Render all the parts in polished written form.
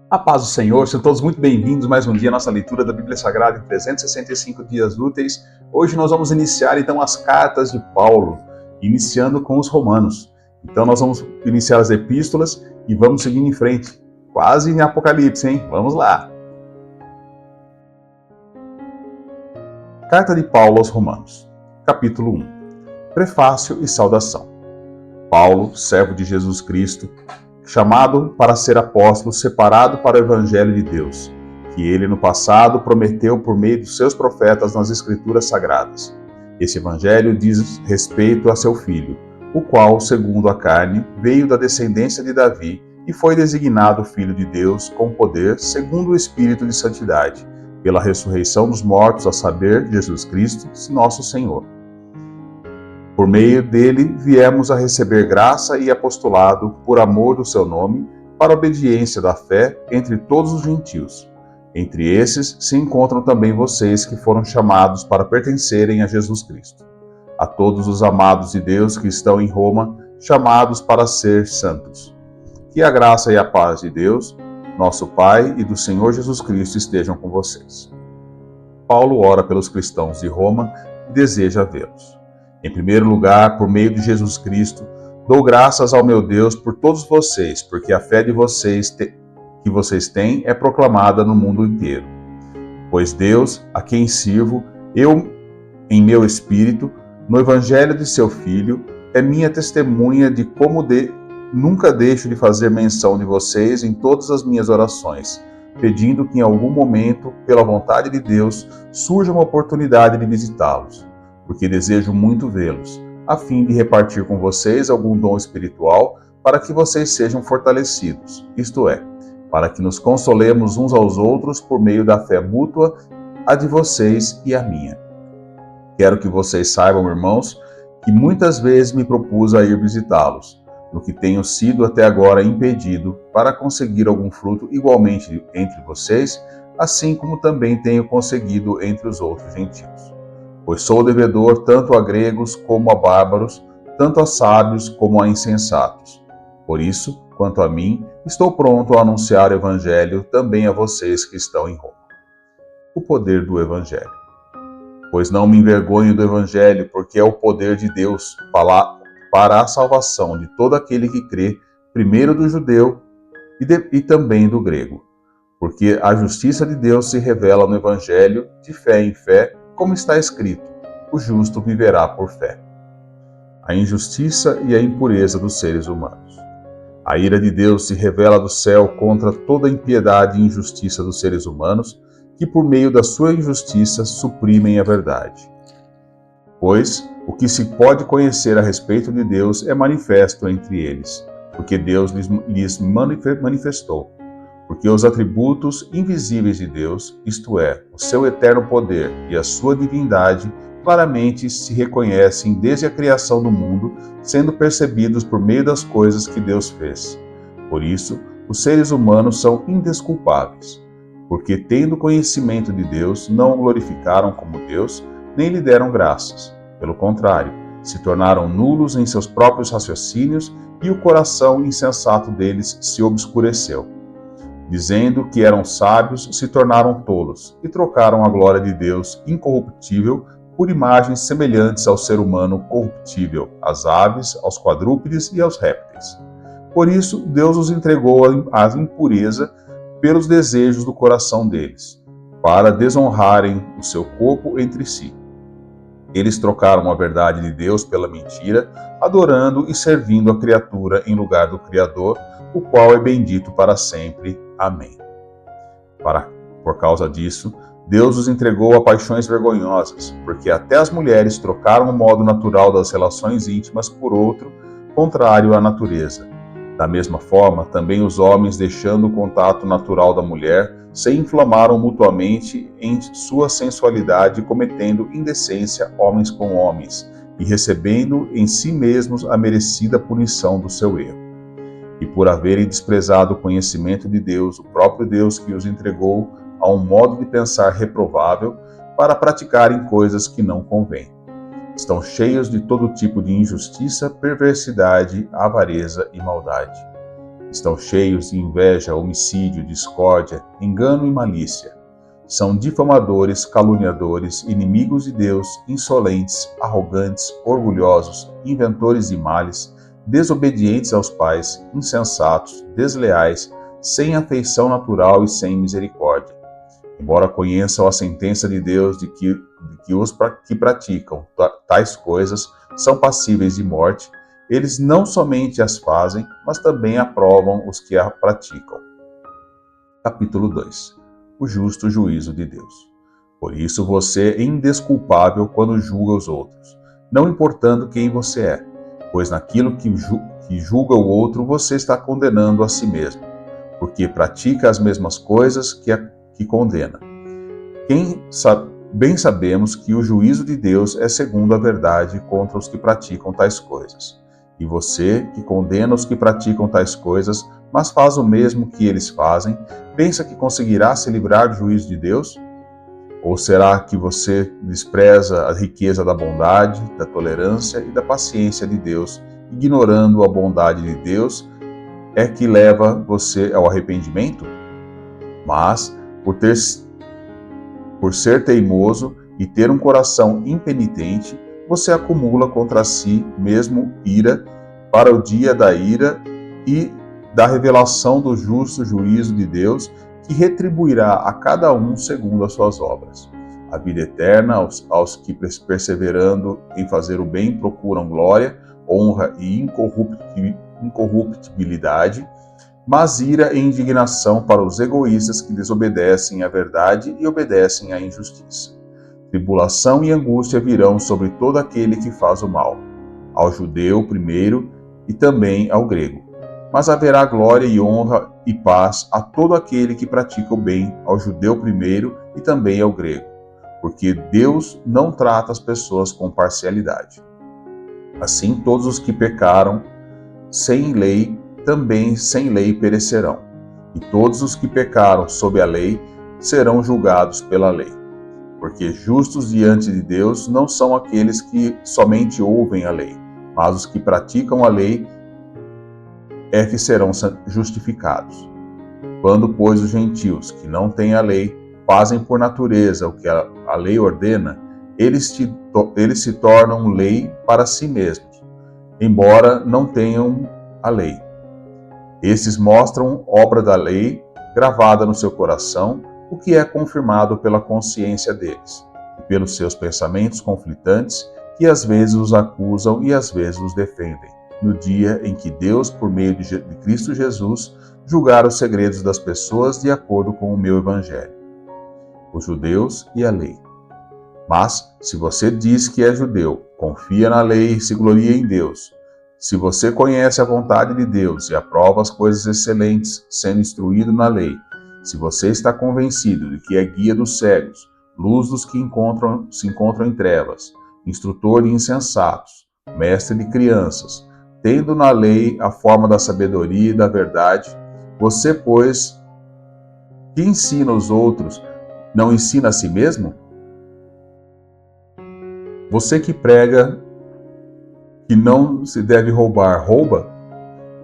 A paz do Senhor, sejam todos muito bem-vindos mais um dia à nossa leitura da Bíblia Sagrada em 365 dias úteis. Hoje nós vamos iniciar então as cartas de Paulo, iniciando com os Romanos. Então nós vamos iniciar as epístolas e vamos seguir em frente, quase em Apocalipse, hein? Vamos lá! Carta de Paulo aos Romanos, capítulo 1. Prefácio e saudação. Paulo, servo de Jesus Cristo, chamado para ser apóstolo, separado para o Evangelho de Deus, que ele no passado prometeu por meio dos seus profetas nas Escrituras Sagradas. Esse Evangelho diz respeito a seu Filho, o qual, segundo a carne, veio da descendência de Davi e foi designado Filho de Deus com poder, segundo o Espírito de Santidade, pela ressurreição dos mortos, a saber, Jesus Cristo, nosso Senhor. Por meio dele viemos a receber graça e apostolado por amor do seu nome, para a obediência da fé entre todos os gentios. Entre esses se encontram também vocês que foram chamados para pertencerem a Jesus Cristo. A todos os amados de Deus que estão em Roma, chamados para ser santos. Que a graça e a paz de Deus, nosso Pai, e do Senhor Jesus Cristo estejam com vocês. Paulo ora pelos cristãos de Roma e deseja vê-los. Em primeiro lugar, por meio de Jesus Cristo, dou graças ao meu Deus por todos vocês, porque a fé de vocês que vocês têm é proclamada no mundo inteiro. Pois Deus, a quem sirvo, eu, em meu espírito, no Evangelho de seu Filho, é minha testemunha de como nunca deixo de fazer menção de vocês em todas as minhas orações, pedindo que em algum momento, pela vontade de Deus, surja uma oportunidade de visitá-los. Porque desejo muito vê-los, a fim de repartir com vocês algum dom espiritual, para que vocês sejam fortalecidos, isto é, para que nos consolemos uns aos outros por meio da fé mútua, a de vocês e a minha. Quero que vocês saibam, irmãos, que muitas vezes me propus a ir visitá-los, no que tenho sido até agora impedido, para conseguir algum fruto igualmente entre vocês, assim como também tenho conseguido entre os outros gentios. Pois sou devedor tanto a gregos como a bárbaros, tanto a sábios como a insensatos. Por isso, quanto a mim, estou pronto a anunciar o Evangelho também a vocês que estão em Roma. O poder do Evangelho. Pois não me envergonho do Evangelho, porque é o poder de Deus para a salvação de todo aquele que crê, primeiro do judeu e também do grego. Porque a justiça de Deus se revela no Evangelho, de fé em fé, como está escrito, o justo viverá por fé. A injustiça e a impureza dos seres humanos. A ira de Deus se revela do céu contra toda a impiedade e injustiça dos seres humanos, que por meio da sua injustiça suprimem a verdade. Pois o que se pode conhecer a respeito de Deus é manifesto entre eles, porque Deus lhes manifestou. Porque os atributos invisíveis de Deus, isto é, o seu eterno poder e a sua divindade, claramente se reconhecem desde a criação do mundo, sendo percebidos por meio das coisas que Deus fez. Por isso, os seres humanos são indesculpáveis, porque, tendo conhecimento de Deus, não o glorificaram como Deus, nem lhe deram graças. Pelo contrário, se tornaram nulos em seus próprios raciocínios e o coração insensato deles se obscureceu. Dizendo que eram sábios, se tornaram tolos e trocaram a glória de Deus incorruptível por imagens semelhantes ao ser humano corruptível, às aves, aos quadrúpedes e aos répteis. Por isso, Deus os entregou à impureza pelos desejos do coração deles, para desonrarem o seu corpo entre si. Eles trocaram a verdade de Deus pela mentira, adorando e servindo a criatura em lugar do Criador, o qual é bendito para sempre. Amém. Por causa disso, Deus os entregou a paixões vergonhosas, porque até as mulheres trocaram o modo natural das relações íntimas por outro, contrário à natureza. Da mesma forma, também os homens, deixando o contato natural da mulher, se inflamaram mutuamente em sua sensualidade, cometendo indecência homens com homens, e recebendo em si mesmos a merecida punição do seu erro. E por haverem desprezado o conhecimento de Deus, o próprio Deus que os entregou a um modo de pensar reprovável, para praticarem coisas que não convêm. Estão cheios de todo tipo de injustiça, perversidade, avareza e maldade. Estão cheios de inveja, homicídio, discórdia, engano e malícia. São difamadores, caluniadores, inimigos de Deus, insolentes, arrogantes, orgulhosos, inventores de males, desobedientes aos pais, insensatos, desleais, sem afeição natural e sem misericórdia. Embora conheçam a sentença de Deus de que os que praticam tais coisas são passíveis de morte, eles não somente as fazem, mas também aprovam os que a praticam. Capítulo 2. O justo juízo de Deus. Por isso você é indesculpável quando julga os outros, não importando quem você é, pois naquilo que julga o outro você está condenando a si mesmo, porque pratica as mesmas coisas que condena. Bem sabemos que o juízo de Deus é segundo a verdade contra os que praticam tais coisas. E você, que condena os que praticam tais coisas, mas faz o mesmo que eles fazem, pensa que conseguirá se livrar do juízo de Deus? Ou será que você despreza a riqueza da bondade, da tolerância e da paciência de Deus, ignorando a bondade de Deus, é que leva você ao arrependimento? Mas, por ser teimoso e ter um coração impenitente, você acumula contra si mesmo ira para o dia da ira e da revelação do justo juízo de Deus, que retribuirá a cada um segundo as suas obras. A vida eterna aos que, perseverando em fazer o bem, procuram glória, honra e incorruptibilidade, mas ira e indignação para os egoístas que desobedecem à verdade e obedecem à injustiça. Tribulação e angústia virão sobre todo aquele que faz o mal, ao judeu primeiro e também ao grego. Mas haverá glória e honra e paz a todo aquele que pratica o bem, ao judeu primeiro e também ao grego, porque Deus não trata as pessoas com parcialidade. Assim, todos os que pecaram sem lei, também sem lei perecerão, e todos os que pecaram sob a lei serão julgados pela lei. Porque justos diante de Deus não são aqueles que somente ouvem a lei, mas os que praticam a lei é que serão justificados. Quando, pois, os gentios, que não têm a lei, fazem por natureza o que a lei ordena, eles se tornam lei para si mesmos, embora não tenham a lei. Esses mostram obra da lei gravada no seu coração, o que é confirmado pela consciência deles, e pelos seus pensamentos conflitantes, que às vezes os acusam e às vezes os defendem, no dia em que Deus, por meio de Cristo Jesus, julgar os segredos das pessoas de acordo com o meu evangelho. Os judeus e a lei. Mas, se você diz que é judeu, confia na lei e se gloria em Deus. Se você conhece a vontade de Deus e aprova as coisas excelentes, sendo instruído na lei, se você está convencido de que é guia dos cegos, luz dos que se encontram em trevas, instrutor de insensatos, mestre de crianças, tendo na lei a forma da sabedoria e da verdade, você, pois, que ensina os outros, não ensina a si mesmo? Você que prega que não se deve roubar, rouba?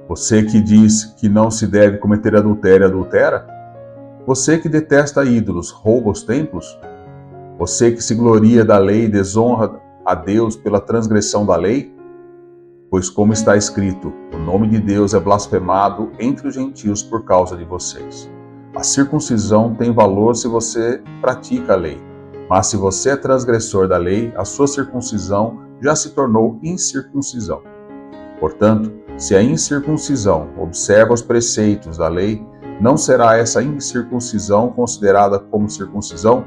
Você que diz que não se deve cometer adultério, adultera? Você que detesta ídolos, rouba os templos? Você que se gloria da lei e desonra a Deus pela transgressão da lei? Pois como está escrito, o nome de Deus é blasfemado entre os gentios por causa de vocês. A circuncisão tem valor se você pratica a lei, mas se você é transgressor da lei, a sua circuncisão já se tornou incircuncisão. Portanto, se a incircuncisão observa os preceitos da lei, não será essa incircuncisão considerada como circuncisão?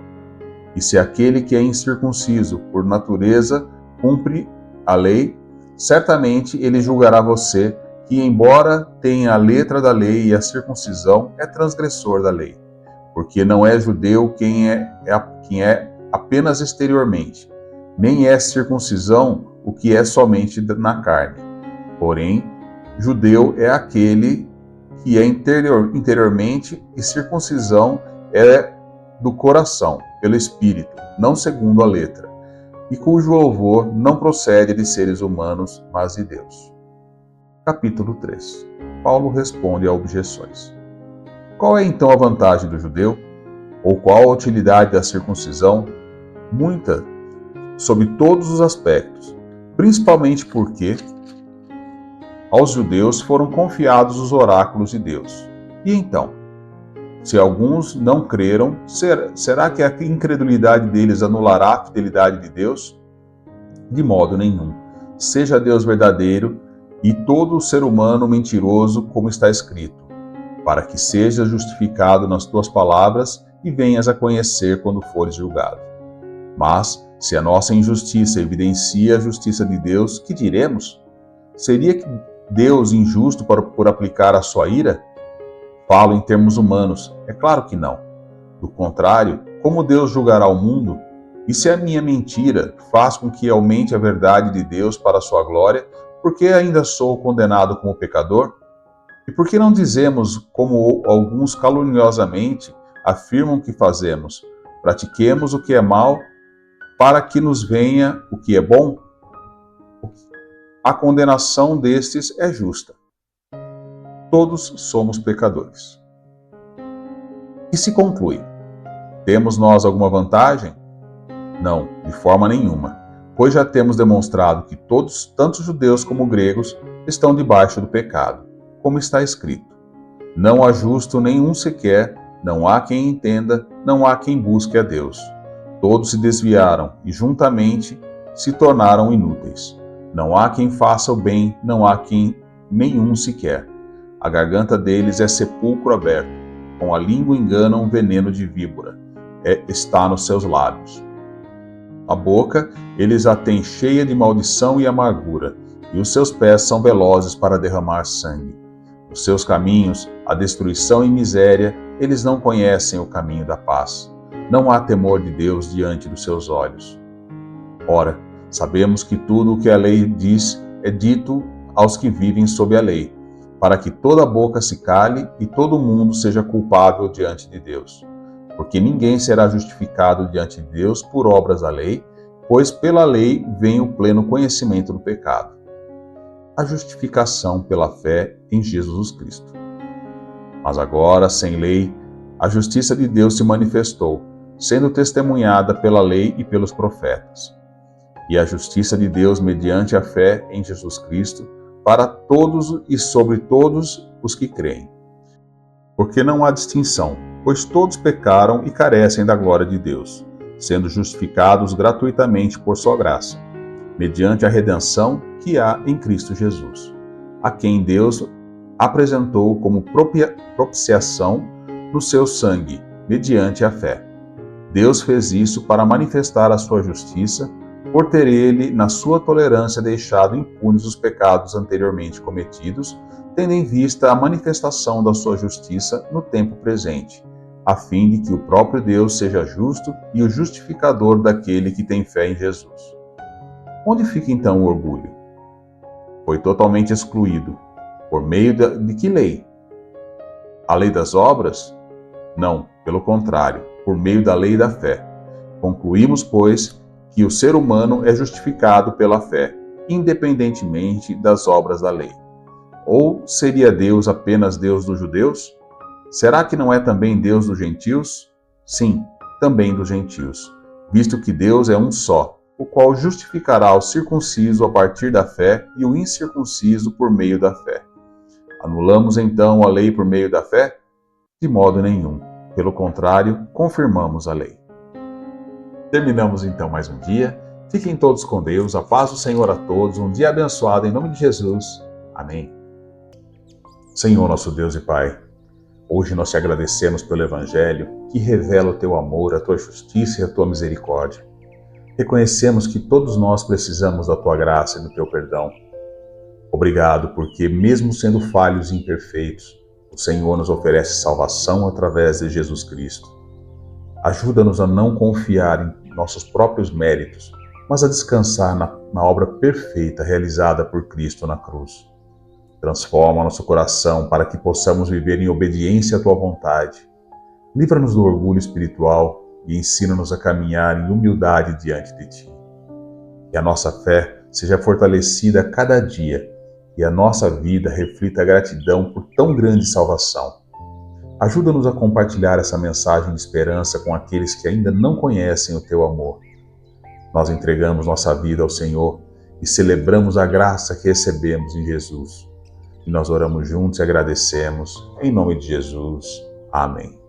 E se aquele que é incircunciso por natureza cumpre a lei, certamente ele julgará você, que embora tenha a letra da lei e a circuncisão, é transgressor da lei. Porque não é judeu quem é apenas exteriormente, nem é circuncisão o que é somente na carne. Porém, judeu é aquele que é interiormente, e circuncisão é do coração, pelo Espírito, não segundo a letra, e cujo louvor não procede de seres humanos, mas de Deus. Capítulo 3. Paulo responde a objeções. Qual é então a vantagem do judeu? Ou qual a utilidade da circuncisão? Muita, sob todos os aspectos, principalmente porque aos judeus foram confiados os oráculos de Deus. E então, se alguns não creram, será que a incredulidade deles anulará a fidelidade de Deus? De modo nenhum. Seja Deus verdadeiro e todo o ser humano mentiroso, como está escrito, para que sejas justificado nas tuas palavras e venhas a conhecer quando fores julgado. Mas, se a nossa injustiça evidencia a justiça de Deus, que diremos? Seria que Deus injusto por aplicar a sua ira? Falo em termos humanos, é claro que não. Do contrário, como Deus julgará o mundo? E se a minha mentira faz com que aumente a verdade de Deus para a sua glória, por que ainda sou condenado como pecador? E por que não dizemos, como alguns caluniosamente afirmam que fazemos, pratiquemos o que é mal para que nos venha o que é bom? A condenação destes é justa. Todos somos pecadores. E se conclui: temos nós alguma vantagem? Não, de forma nenhuma, pois já temos demonstrado que todos, tanto judeus como gregos, estão debaixo do pecado, como está escrito: não há justo nenhum sequer, não há quem entenda, não há quem busque a Deus. Todos se desviaram e juntamente se tornaram inúteis. Não há quem faça o bem, não há quem nenhum sequer. A garganta deles é sepulcro aberto, com a língua enganam veneno de víbora, está nos seus lábios. A boca eles a têm cheia de maldição e amargura, e os seus pés são velozes para derramar sangue. Os seus caminhos, a destruição e miséria, eles não conhecem o caminho da paz. Não há temor de Deus diante dos seus olhos. Ora, sabemos que tudo o que a lei diz é dito aos que vivem sob a lei, para que toda boca se cale e todo mundo seja culpável diante de Deus. Porque ninguém será justificado diante de Deus por obras da lei, pois pela lei vem o pleno conhecimento do pecado. A justificação pela fé em Jesus Cristo. Mas agora, sem lei, a justiça de Deus se manifestou, sendo testemunhada pela lei e pelos profetas. E a justiça de Deus mediante a fé em Jesus Cristo, para todos e sobre todos os que creem. Porque não há distinção, pois todos pecaram e carecem da glória de Deus, sendo justificados gratuitamente por sua graça, mediante a redenção que há em Cristo Jesus, a quem Deus apresentou como propiciação no seu sangue, mediante a fé. Deus fez isso para manifestar a sua justiça, por ter ele, na sua tolerância, deixado impunes os pecados anteriormente cometidos, tendo em vista a manifestação da sua justiça no tempo presente, a fim de que o próprio Deus seja justo e o justificador daquele que tem fé em Jesus. Onde fica então o orgulho? Foi totalmente excluído. Por meio de que lei? A lei das obras? Não, pelo contrário, por meio da lei da fé. Concluímos, pois, que o ser humano é justificado pela fé, independentemente das obras da lei. Ou seria Deus apenas Deus dos judeus? Será que não é também Deus dos gentios? Sim, também dos gentios, visto que Deus é um só, o qual justificará o circunciso a partir da fé e o incircunciso por meio da fé. Anulamos então a lei por meio da fé? De modo nenhum. Pelo contrário, confirmamos a lei. Terminamos então mais um dia. Fiquem todos com Deus, a paz do Senhor a todos, um dia abençoado em nome de Jesus. Amém. Senhor, nosso Deus e Pai, hoje nós te agradecemos pelo Evangelho que revela o teu amor, a tua justiça e a tua misericórdia. Reconhecemos que todos nós precisamos da tua graça e do teu perdão. Obrigado porque, mesmo sendo falhos e imperfeitos, o Senhor nos oferece salvação através de Jesus Cristo. Ajuda-nos a não confiar em nossos próprios méritos, mas a descansar na obra perfeita realizada por Cristo na cruz. Transforma nosso coração para que possamos viver em obediência à tua vontade. Livra-nos do orgulho espiritual e ensina-nos a caminhar em humildade diante de ti. Que a nossa fé seja fortalecida a cada dia e a nossa vida reflita a gratidão por tão grande salvação. Ajuda-nos a compartilhar essa mensagem de esperança com aqueles que ainda não conhecem o Teu amor. Nós entregamos nossa vida ao Senhor e celebramos a graça que recebemos em Jesus. E nós oramos juntos e agradecemos, em nome de Jesus. Amém.